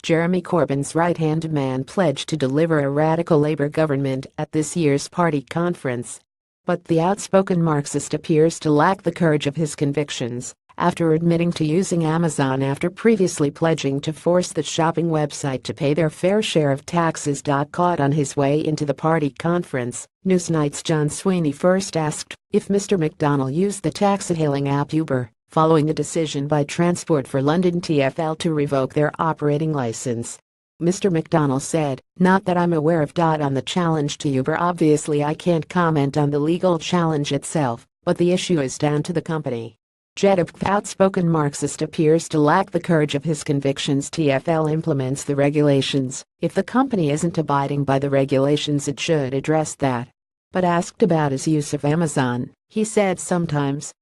Jeremy Corbyn's right-hand man pledged to deliver a radical Labour government at this year's party conference. But the outspoken Marxist appears to lack the courage of his convictions, after admitting to using Amazon after previously pledging to force the shopping website to pay their fair share of taxes. Caught on his way into the party conference, Newsnight's John Sweeney first asked if Mr. McDonnell used the taxi-hailing app Uber, following the decision by Transport for London TfL to revoke their operating license. Mr. McDonnell said, "Not that I'm aware of." On the challenge to Uber, obviously I can't comment on the legal challenge itself, but the issue is down to the company. The outspoken Marxist appears to lack the courage of his convictions. TfL implements the regulations. If the company isn't abiding by the regulations, it should address that. But asked about his use of Amazon, he said sometimes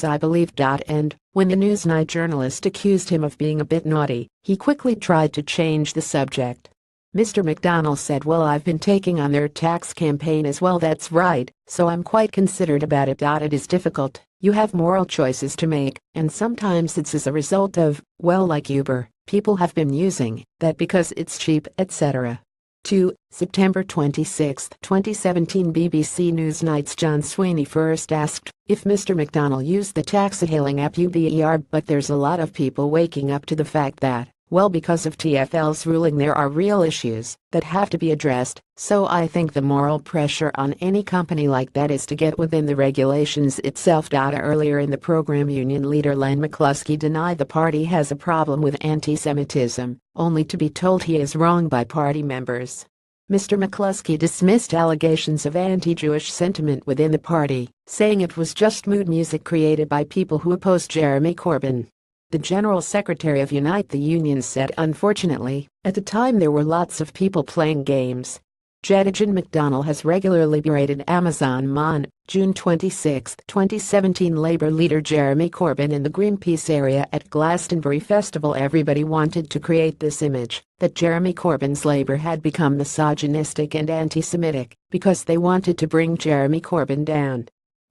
I believe. And when the Newsnight journalist accused him of being a bit naughty, he quickly tried to change the subject. Mr. McDonnell said, "Well, I've been taking on their tax campaign as well." "That's right, so I'm quite considerate about it. It is difficult. You have moral choices to make, and sometimes it's as a result of, well, like Uber, people have been using that because it's cheap, etc." 2. September 26, 2017. BBC Newsnight's John Sweeney first asked if Mr. McDonnell used the taxi-hailing app Uber, but there's a lot of people waking up to the fact that, well, because of TfL's ruling, there are real issues that have to be addressed, so I think the moral pressure on any company like that is to get within the regulations itself. Earlier in the program, union leader Len McCluskey denied the party has a problem with anti-Semitism, only to be told he is wrong by party members. Mr. McCluskey dismissed allegations of anti-Jewish sentiment within the party, saying it was just mood music created by people who oppose Jeremy Corbyn. The General Secretary of Unite the Union said, "Unfortunately, at the time there were lots of people playing games." John McDonnell has regularly berated Amazon. On June 26, 2017, Labour leader Jeremy Corbyn in the Greenpeace area at Glastonbury Festival. Everybody wanted to create this image that Jeremy Corbyn's Labour had become misogynistic and anti-Semitic because they wanted to bring Jeremy Corbyn down.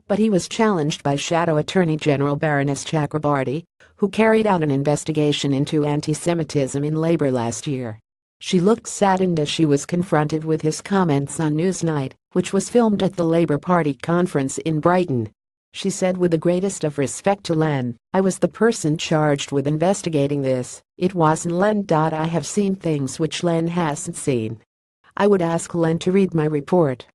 But he was challenged by Shadow Attorney General Baroness Chakrabarty, who carried out an investigation into anti-Semitism in Labour last year. She looked saddened as she was confronted with his comments on Newsnight, which was filmed at the Labour Party conference in Brighton. She said, "With the greatest of respect to Len, I was the person charged with investigating this. It wasn't Len. I have seen things which Len hasn't seen. I would ask Len to read my report."